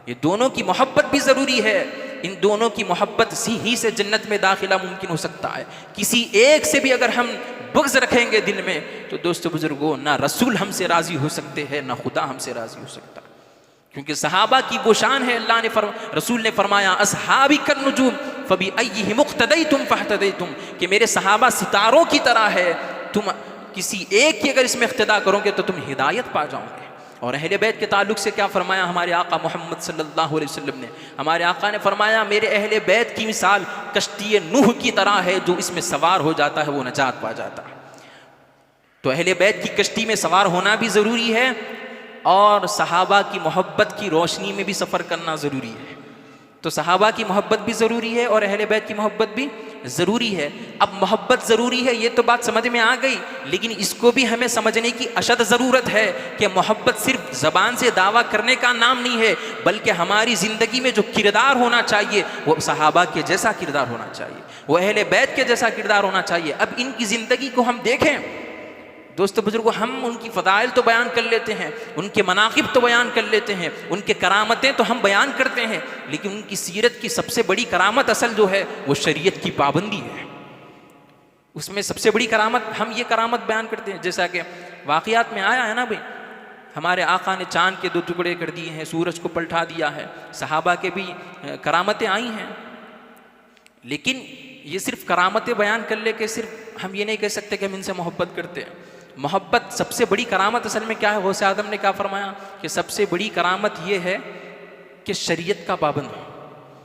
ये दोनों की मोहब्बत भी ज़रूरी है। इन दोनों की मोहब्बत ही से जन्नत में दाखिला मुमकिन हो सकता है। किसी एक से भी अगर हम बुग़्ज़ रखेंगे दिल में, तो दोस्तों बुजुर्गों, ना रसूल हमसे राज़ी हो सकते हैं, ना खुदा हमसे राज़ी हो सकता। क्योंकि सहाबा की वो शान है। अल्लाह ने रसूल ने फरमाया, अस्हाबी कन्नुजूम फबी अय्यिहिम मुक़्तदैतुम फ़हतदैतुम, कि मेरे सहाबा सितारों की तरह है, तुम किसी एक की अगर इसमें इक़्तिदा करोगे तो तुम हिदायत पा जाओगे। और अहले बैत के ताल्लुक़ से क्या फरमाया हमारे आका मोहम्मद सल्लल्लाहु अलैहि वसल्लम ने? हमारे आका ने फरमाया, मेरे अहले बैत की मिसाल कश्ती नूह की तरह है, जो इसमें सवार हो जाता है वो नजात पा जाता है। तो अहले बैत की कश्ती में सवार होना भी ज़रूरी है और सहाबा की मोहब्बत की रोशनी में भी सफ़र करना ज़रूरी है। तो सहाबा की मोहब्बत भी ज़रूरी है और अहले बैत की मोहब्बत भी ज़रूरी है। अब मोहब्बत ज़रूरी है, ये तो बात समझ में आ गई, लेकिन इसको भी हमें समझने की अशद ज़रूरत है कि मोहब्बत सिर्फ ज़बान से दावा करने का नाम नहीं है, बल्कि हमारी ज़िंदगी में जो किरदार होना चाहिए वो सहाबा के जैसा किरदार होना चाहिए, वो अहले बैत के जैसा किरदार होना चाहिए। अब इनकी ज़िंदगी को हम देखें दोस्तों बुजुर्गों, हम उनकी फ़दाइल तो बयान कर लेते हैं, उनके मनाक़िब तो बयान कर लेते हैं, उनके करामतें तो हम बयान करते हैं, लेकिन उनकी सीरत की सबसे बड़ी करामत असल जो है वो शरीयत की पाबंदी है। उसमें सबसे बड़ी करामत हम ये करामत बयान करते हैं, जैसा कि वाक़ियात में आया है ना भाई, हमारे आका ने चाँद के 2 टुकड़े कर दिए हैं, सूरज को पलटा दिया है, सहाबा के भी करामतें आई हैं। लेकिन ये सिर्फ करामतें बयान कर ले के सिर्फ हम ये नहीं कह सकते कि हम इनसे मोहब्बत करते हैं। मोहब्बत सबसे बड़ी करामत असल में क्या है? गौसे आदम ने क्या फरमाया कि सबसे बड़ी करामत ये है कि शरीयत का पाबंद हो,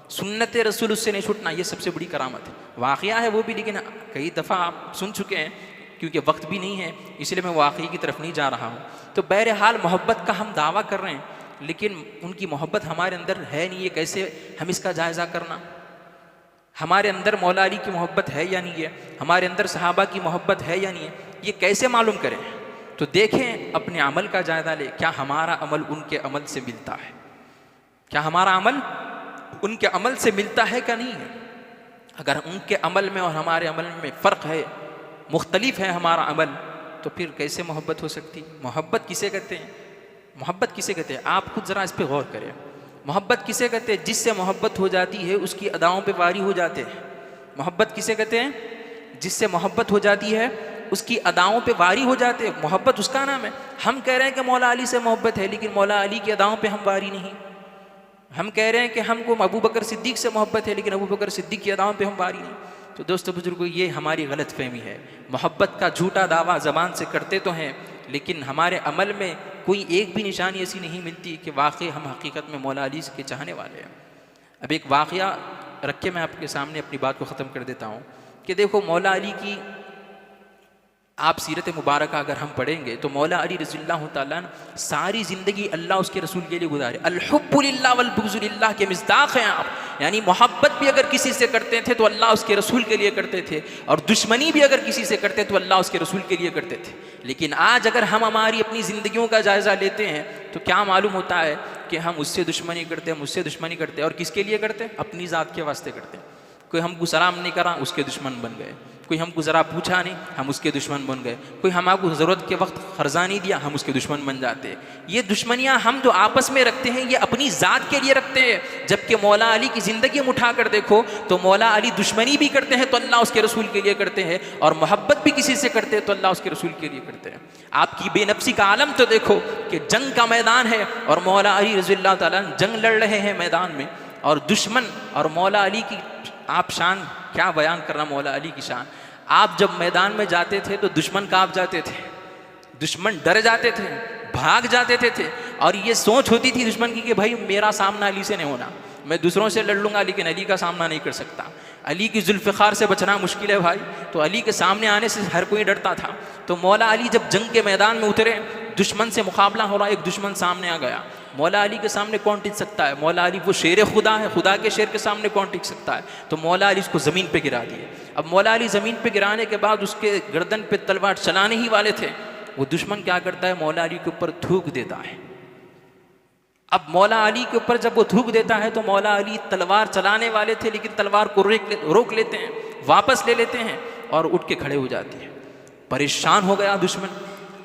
सुन्नत रसूल उससे नहीं छूटना, ये सबसे बड़ी करामत है। वाक़या है वो भी, लेकिन कई दफ़ा आप सुन चुके हैं, क्योंकि वक्त भी नहीं है इसलिए मैं वाक़ई की तरफ नहीं जा रहा हूँ। तो बहरहाल मोहब्बत का हम दावा कर रहे हैं, लेकिन उनकी मोहब्बत हमारे अंदर है नहीं, ये कैसे हम इसका जायज़ा करना? हमारे अंदर मौला अली की मोहब्बत है या नहीं है, हमारे अंदर सहाबा की मोहब्बत है या नहीं है, ये कैसे मालूम करें? तो देखें, अपने अमल का जायज़ा लें, क्या हमारा अमल उनके अमल से मिलता है? क्या हमारा अमल उनके अमल से मिलता है क्या नहीं है? अगर उनके अमल में और हमारे अमल में फ़र्क है, मुख्तलिफ है हमारा अमल, तो फिर कैसे मोहब्बत हो सकती? मोहब्बत किसे कहते हैं? मोहब्बत किसे कहते हैं? आप खुद ज़रा इस पर गौर करें। मोहब्बत किसे कहते हैं? जिससे मोहब्बत हो जाती है उसकी अदाओं पे वारी हो जाते हैं। मोहब्बत किसे कहते हैं? जिससे मोहब्बत हो जाती है उसकी अदाओं पे वारी हो जाते हैं, मोहब्बत उसका नाम है। हम कह रहे हैं कि मौला अली से मोहब्बत है, लेकिन मौला अली की अदाओं पे हम वारी नहीं। हम कह रहे हैं कि हमको अबू बकर सिद्दीक़ से मोहब्बत है, लेकिन अबू बकर सिद्दीक़ की अदाओं पे हम वारी नहीं। तो दोस्तों बुजुर्गों, ये हमारी गलत फहमी है। मोहब्बत का झूठा दावा ज़बान से करते तो हैं, लेकिन हमारे अमल में कोई एक भी निशानी ऐसी नहीं मिलती कि वाकई हम हकीकत में मौला अली के चाहने वाले हैं। अब एक वाक़या रख के मैं आपके सामने अपनी बात को ख़त्म कर देता हूँ कि देखो, मौला अली की आप सीरत मुबारक अगर हम पढ़ेंगे तो मौला अली रज़ियल्लाहु ताला सारी ज़िंदगी अल्लाह उसके रसूल के लिए गुजारे। अल-हुब्बु लिल्लाह वल बुग़्ज़ु लिल्लाह के मिस्दाक़ हैं आप, यानी मोहब्बत भी अगर किसी से करते थे तो अल्लाह उसके रसूल के लिए करते थे, और दुश्मनी भी अगर किसी से करते तो अल्लाह उसके रसूल के लिए करते थे। लेकिन आज अगर हम हमारी अपनी ज़िंदगियों का जायज़ा लेते हैं तो क्या मालूम होता है कि हम उससे दुश्मनी करते हैं, मुझसे दुश्मनी करते हैं। और किसके लिए करते हैं? अपनी ज़ात के वास्ते करते हैं। कोई हमको सलाम नहीं करा, उसके दुश्मन बन गए। कोई हमको ज़रा पूछा नहीं, हम उसके दुश्मन बन गए। कोई हमको ज़रूरत के वक्त खर्जा नहीं दिया, हम उसके दुश्मन बन जाते हैं। ये दुश्मनियाँ हम जो आपस में रखते हैं ये अपनी ज़ात के लिए रखते हैं। जबकि मौला अली की ज़िंदगी में उठा कर देखो तो मौला अली दुश्मनी भी करते हैं तो अल्लाह उसके रसूल के लिए करते हैं, और मोहब्बत भी किसी से करते हैं तो अल्लाह उसके रसूल के लिए करते हैं। आपकी बेनफ्सी का आलम तो देखो कि जंग का मैदान है और मौला अली रज़ियल्लाहु ताला जंग लड़ रहे हैं मैदान में, और दुश्मन और मौला अली की आप शान क्या बयान करना मौला अली की शान। आप जब मैदान में जाते थे तो दुश्मन कांप जाते थे, दुश्मन डर जाते थे, भाग जाते थे, और ये सोच होती थी दुश्मन की कि भाई मेरा सामना अली से नहीं होना, मैं दूसरों से लड़ लूँगा लेकिन अली का सामना नहीं कर सकता। अली की जुल्फ़िकार से बचना मुश्किल है भाई, तो अली के सामने आने से हर कोई डरता था। तो मौला अली जब जंग के मैदान में उतरे, दुश्मन से मुकाबला हो रहा, एक दुश्मन सामने आ गया, मौला अली के सामने कौन टिक सकता है? मौला अली वो शेर खुदा है, खुदा के शेर के सामने कौन टिक सकता है? तो मौला अली उसको ज़मीन पे गिरा दिए। अब मौला अली ज़मीन पे गिराने के बाद उसके गर्दन पे तलवार चलाने ही वाले थे, वो दुश्मन क्या करता है? मौला अली के ऊपर थूक देता है। अब मौला अली के ऊपर जब वो थूक देता है तो मौला अली तलवार चलाने वाले थे लेकिन तलवार को रोक लेते हैं, वापस ले लेते हैं और उठ के खड़े हो जाते हैं। परेशान हो गया दुश्मन,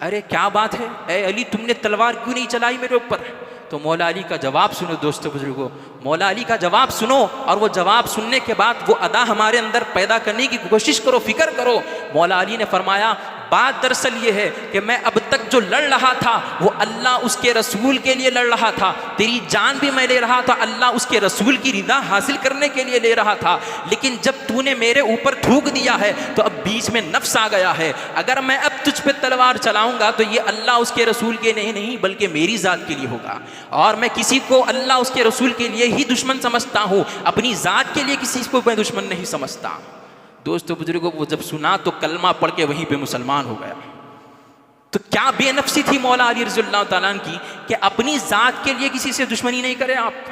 अरे क्या बात है, ए अली तुमने तलवार क्यों नहीं चलाई मेरे ऊपर? तो मौला अली का जवाब सुनो दोस्तों बुजुर्गों, मौला अली का जवाब सुनो, और वो जवाब सुनने के बाद वो अदा हमारे अंदर पैदा करने की कोशिश करो, फिक्र करो। मौला अली ने फरमाया बात दरअसल ये है कि मैं अब तक जो लड़ रहा था वो अल्लाह उसके रसूल के लिए लड़ रहा था, तेरी जान भी मैं ले रहा था अल्लाह उसके रसूल की रिदा हासिल करने के लिए ले रहा था, लेकिन जब तूने मेरे ऊपर थूक दिया है तो अब बीच में नफ्स आ गया है। अगर मैं अब तुझ पे तलवार चलाऊंगा तो ये अल्लाह उसके रसूल के नहीं बल्कि मेरी ज़ात के लिए होगा, और मैं किसी को अल्लाह उसके रसूल के लिए ही दुश्मन समझता हूँ, अपनी ज़ात के लिए किसी को मैं दुश्मन नहीं समझता। दोस्तों बुजुर्गों, वो जब सुना तो कलमा पढ़ के वहीं पे मुसलमान हो गया। तो क्या बेनफ्सी थी मौला अली रज़ियल्लाहु ताला की कि अपनी ज़ात के लिए किसी से दुश्मनी नहीं करें आप।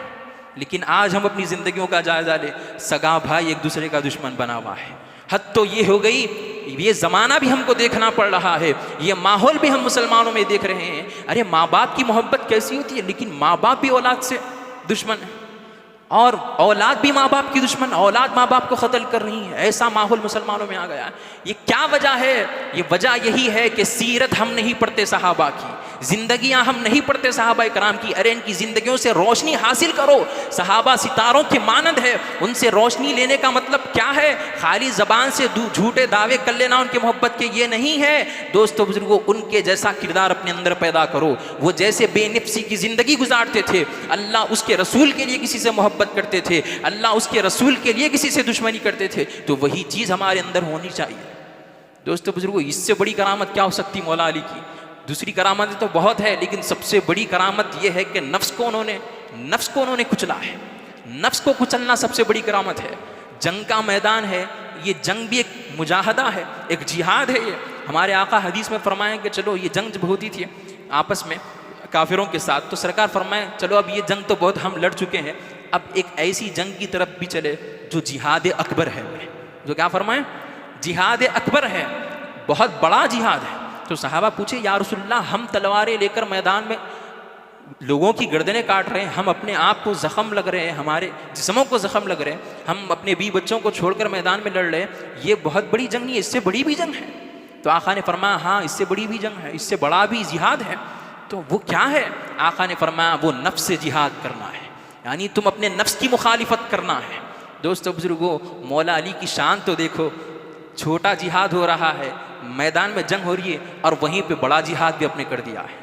लेकिन आज हम अपनी ज़िंदगियों का जायज़ा ले, सगा भाई एक दूसरे का दुश्मन बना हुआ है। हद तो ये हो गई, ये ज़माना भी हमको देखना पड़ रहा है, ये माहौल भी हम मुसलमानों में देख रहे हैं। अरे माँ बाप की मोहब्बत कैसी होती है, लेकिन माँ बाप भी औलाद से दुश्मन है, और औलाद भी माँ बाप की दुश्मन, औलाद माँ बाप को कत्ल कर रही है। ऐसा माहौल मुसलमानों में आ गया है। ये क्या वजह है? ये वजह यही है कि सीरत हम नहीं पढ़ते सहाबा की, जिंदगियां हम नहीं पढ़ते सहाबा कराम की। अरे इनकी जिंदगियों से रोशनी हासिल करो। सहाबा सितारों के मानंद है, उनसे रोशनी लेने का मतलब क्या है? खाली जबान से झूठे दावे कर लेना उनकी मोहब्बत के, ये नहीं है। दोस्तों बुजुर्गों, उनके जैसा किरदार अपने अंदर पैदा करो। वो जैसे बेनफ्सी की जिंदगी गुजारते थे, अल्लाह उसके रसूल के लिए किसी से मोहब्बत करते थे, अल्लाह उसके रसूल के लिए किसी से दुश्मनी करते थे, तो वही चीज़ हमारे अंदर होनी चाहिए। दोस्तों बुजुर्गों, इससे बड़ी करामत क्या हो सकती मौला अली की? दूसरी करामत तो बहुत है, लेकिन सबसे बड़ी करामत यह है कि नफ्स को उन्होंने कुचला है। नफ्स को कुचलना सबसे बड़ी करामत है। जंग का मैदान है, ये जंग भी एक मुजाहदा है, एक जिहाद है। ये हमारे आका हदीस में फरमाएं कि चलो ये जंग जब होती थी आपस में काफिरों के साथ, तो सरकार फरमाएं चलो अब ये जंग तो बहुत हम लड़ चुके हैं, अब एक ऐसी जंग की तरफ भी चले जो जिहाद अकबर है। जो क्या फरमाएं? जिहाद अकबर है, बहुत बड़ा जिहाद है। तो सहाबा पूछे या रसूलल्लाह, हम तलवारें लेकर मैदान में लोगों की गर्दनें काट रहे हैं, हम अपने आप को जख्म लग रहे हैं, हमारे जिस्मों को जख्म लग रहे हैं, हम अपने बीवी बच्चों को छोड़कर मैदान में लड़ रहे हैं, ये बहुत बड़ी जंग नहीं है, इससे बड़ी भी जंग है। तो आका ने फरमाया हाँ, इससे बड़ी भी जंग है, इससे बड़ा भी जिहाद है। तो वो क्या है? आका ने फरमाया वो नफ्स से जिहाद करना है, यानी तुम अपने नफ्स की मुखालिफत करना है। दोस्तों बुजुर्गों, मौला अली की शान तो देखो, छोटा जिहाद हो रहा है, मैदान में जंग हो रही है, और वहीं पे बड़ा जिहाद भी आपने कर दिया है।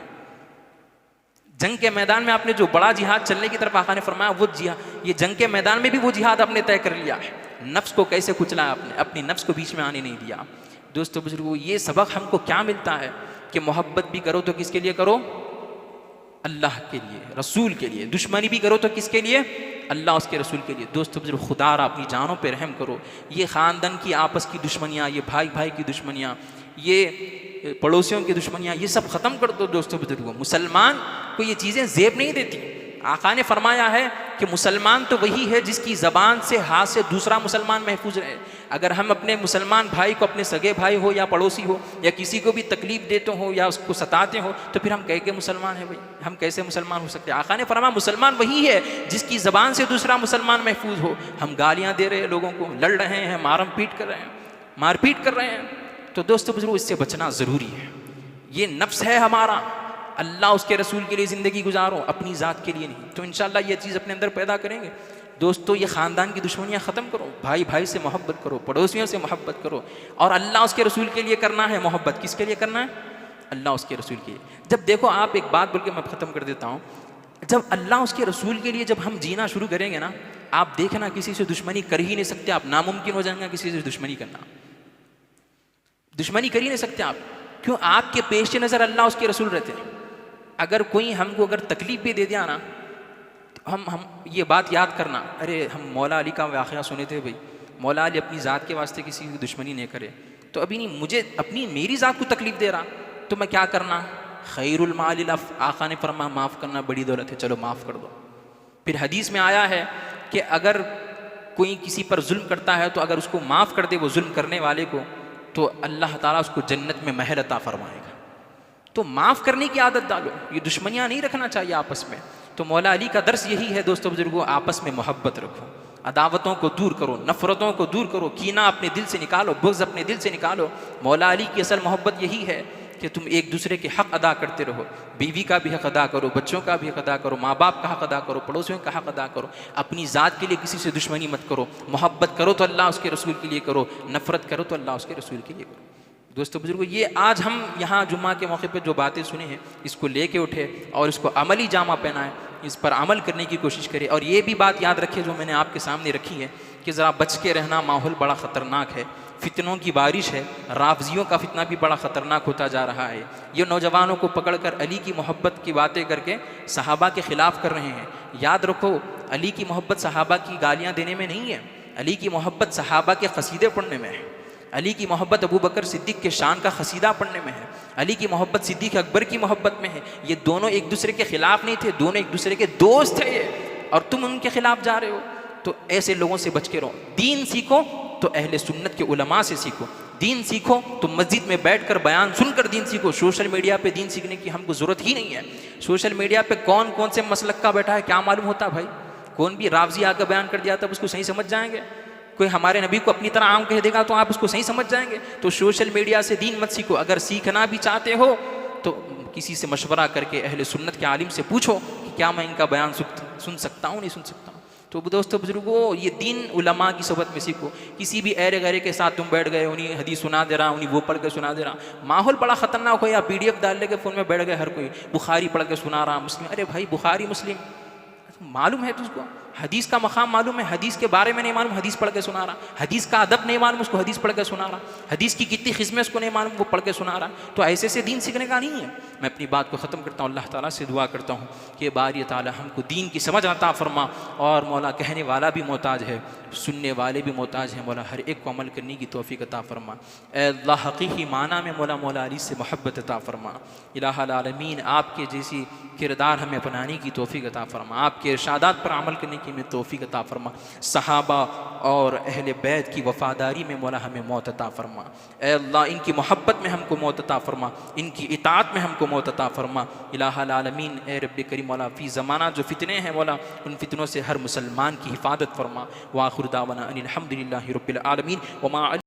जंग के मैदान में आपने जो बड़ा जिहाद चलने की तरफ आका ने फरमाया, वो जिहाद, ये जंग के मैदान में भी वो जिहाद आपने तय कर लिया है। नफ्स को कैसे कुचला आपने, अपनी नफ्स को बीच में आने नहीं दिया। दोस्तों बुजुर्गों, ये सबक हमको क्या मिलता है कि मोहब्बत भी करो तो किसके लिए करो? अल्लाह के लिए, रसूल के लिए। दुश्मनी भी करो तो किसके लिए? अल्लाह उसके रसूल के लिए। दोस्तों बुजुर्ग, खुदा अपनी जानों पे रहम करो। ये ख़ानदान की आपस की दुश्मनियाँ, ये भाई भाई की दुश्मनियाँ, ये पड़ोसियों की दुश्मनियाँ, ये सब ख़त्म कर दो दोस्तों बुजुर्गों। मुसलमान को ये चीज़ें ज़ेब नहीं देती। आका ने फरमाया है कि मुसलमान तो वही है जिसकी ज़बान से, हाथ से दूसरा मुसलमान महफूज रहे। अगर हम अपने मुसलमान भाई को, अपने सगे भाई हो या पड़ोसी हो या किसी को भी तकलीफ़ देते हो या उसको सताते हो, तो फिर हम कह के मुसलमान हैं भाई, हम कैसे मुसलमान हो सकते हैं? आका ने फरमाया मुसलमान वही है जिसकी ज़बान से दूसरा मुसलमान महफूज हो। हम गालियाँ दे रहे हैं लोगों को, लड़ रहे हैं, मारपीट कर रहे हैं, मारपीट कर रहे हैं, तो दोस्तों बुजुर्गों इससे बचना ज़रूरी है। ये नफ्स है हमारा, अल्लाह उसके रसूल के लिए ज़िंदगी गुजारो, अपनी ज़ात के लिए नहीं। तो इंशाअल्लाह ये चीज़ अपने अंदर पैदा करेंगे दोस्तों। ये ख़ानदान की दुश्मनियाँ ख़त्म करो, भाई भाई से मोहब्बत करो, पड़ोसियों से मोहब्बत करो, और अल्लाह उसके रसूल के लिए करना है मोहब्बत। किसके लिए करना है? अल्लाह उसके रसूल के लिए। जब देखो आप, एक बात बोल के मैं ख़त्म कर देता हूँ, जब अल्लाह उसके रसूल के लिए जब हम जीना शुरू करेंगे ना, आप देखना किसी से दुश्मनी कर ही नहीं सकते आप, नामुमकिन हो जाएगा किसी से दुश्मनी करना, दुश्मनी कर ही नहीं सकते आप। क्यों? आपके पेश नज़र अल्लाह उसके रसूल रहते हैं। अगर कोई हमको अगर तकलीफ़ भी दे दिया ना, हम ये बात याद करना, अरे हम मौला अली का वाक़या सुने थे भाई, मौला अली अपनी ज़ात के वास्ते किसी की दुश्मनी नहीं करे, तो अभी नहीं मुझे अपनी मेरी ज़ात को तकलीफ़ दे रहा, तो मैं क्या करना? खैरुल मालिल अफ़, आका ने फरमाया माफ़ करना बड़ी दौलत है, चलो माफ़ कर दो। फिर हदीस में आया है कि अगर कोई किसी पर जुल्म करता है तो अगर उसको माफ़ कर दे वो जुल्म करने वाले को, तो अल्लाह ताला उसको जन्नत में महल अता फरमाएगा। तो माफ़ करने की आदत डालो, ये दुश्मनियाँ नहीं रखना चाहिए आपस में। तो मौला अली का दर्स यही है दोस्तों बुजुर्गों, आपस में मोहब्बत रखो, अदावतों को दूर करो, नफ़रतों को दूर करो, कीना अपने दिल से निकालो, बुग़्ज़ अपने दिल से निकालो। मौला अली की असल मोहब्बत यही है कि तुम एक दूसरे के हक़ अदा करते रहो, बीवी का भी हक़ अदा करो, बच्चों का भी हक़ अदा करो, माँ बाप का हक़ अदा करो, पड़ोसियों का हक़ अदा करो। अपनी ज़ात के लिए किसी से दुश्मनी मत करो, मोहब्बत करो तो अल्लाह उसके रसूल के लिए करो, नफ़रत करो तो अल्लाह उसके रसूल के लिए करो। दोस्तों बुजुर्गों, ये आज हम यहाँ जुम्मा के मौके पर जो बातें सुने हैं, इसको लेके उठे और इसको अमली जामा पहनाएं, इस पर अमल करने की कोशिश करें। और ये भी बात याद रखें जो मैंने आपके सामने रखी है कि ज़रा बच के रहना, माहौल बड़ा ख़तरनाक है, फितनों की बारिश है, राफजियों का फितना भी बड़ा ख़तरनाक होता जा रहा है। ये नौजवानों को पकड़ कर अली की मोहब्बत की बातें करके सहाबा के ख़िलाफ़ कर रहे हैं। याद रखो, अली की मोहब्बत सहाबा की गालियाँ देने में नहीं है, अली की मोहब्बत सहाबा के क़सीदे पढ़ने में है, अली की मोहब्बत अबू बकर सिद्दीक़ के शान का क़सीदा पढ़ने में है, अली की मोहब्बत सिद्दीक़ अकबर की मोहब्बत में है। ये दोनों एक दूसरे के ख़िलाफ़ नहीं थे, दोनों एक दूसरे के दोस्त थे, और तुम उनके ख़िलाफ़ जा रहे हो। तो ऐसे लोगों से बच के रहो। दीन सीखो तो अहले सुन्नत के उलमा से सीखो, दीन सीखो तो मस्जिद में बैठकर बयान सुनकर दीन सीखो। सोशल मीडिया पे दीन सीखने की हमको ज़रूरत ही नहीं है। सोशल मीडिया पे कौन कौन से मसलक का बैठा है क्या मालूम होता भाई? कौन भी रावजी आकर बयान कर दिया तब उसको सही समझ जाएंगे, कोई हमारे नबी को अपनी तरह आम कह देगा तो आप उसको सही समझ जाएंगे। तो सोशल मीडिया से दीन मत सीखो। अगर सीखना भी चाहते हो तो किसी से मशवरा करके अहले सुन्नत के आलिम से पूछो कि क्या मैं इनका बयान सुन सकता हूँ, नहीं सुन सकता हूँ। तो दोस्तों बुजुर्गों, ये दीन उलमा की सोबत में सीखो। किसी भी ऐरे गैरे के साथ तुम बैठ गए, उन्हीं हदीस सुना दे रहा, उन्हीं वो पढ़ के सुना दे रहा, माहौल बड़ा ख़तरनाक हो, या PDF डाल लेके फ़ोन में बैठ गए हर कोई, बुखारी पढ़ के सुना रहा, मुस्लिम। अरे भाई बुखारी मुस्लिम मालूम है तुझको? हदीस का मकाम मालूम है? हदीस के बारे में नहीं मालूम, हदीस पढ़ के सुना रहा। हदीस का अदब नहीं मालूम, उसको हदीस पढ़ के सुना रहा। हदीस की कितनी किस्में उसको नहीं मालूम, वो पढ़ के सुना रहा। तो ऐसे से दीन सीखने का नहीं है। मैं अपनी बात को ख़त्म करता हूँ, अल्लाह ताला से दुआ करता हूँ कि बारी ताला हमको दीन की समझ अता फरमा। और मौला कहने वाला भी मोहताज है, सुनने वाले भी मोहताज हैं, मौला हर एक को अमल करने की तौफीक अता फरमा। ऐ अल्लाह हकीकी माना में मौला अली से मोहब्बत अता फरमा। इलाहुल आलमीन आपके जैसी किरदार हमें अपनाने की तौफीक अता फरमा, आपके इरशादात पर अमल करने की हमें तौफीक अता फरमा। सहाबा और अहले बैत की वफ़ादारी में मौला हमें मौत अता फरमा। ऐ अल्लाह इनकी मोहब्बत में हमको मौत अता फरमा, इनकी इताअत में हमको मौत अता फरमा। इलाहुल आलमीन ए रब्बे करीम मौला फ़ी ज़माना जो फितने हैं मौला, उन फितनों से हर मुसलमान की हिफाजत फरमा। व आखिर दावाना अनिल हम्दुलिल्लाहि रब्बिल आलमीन। व मा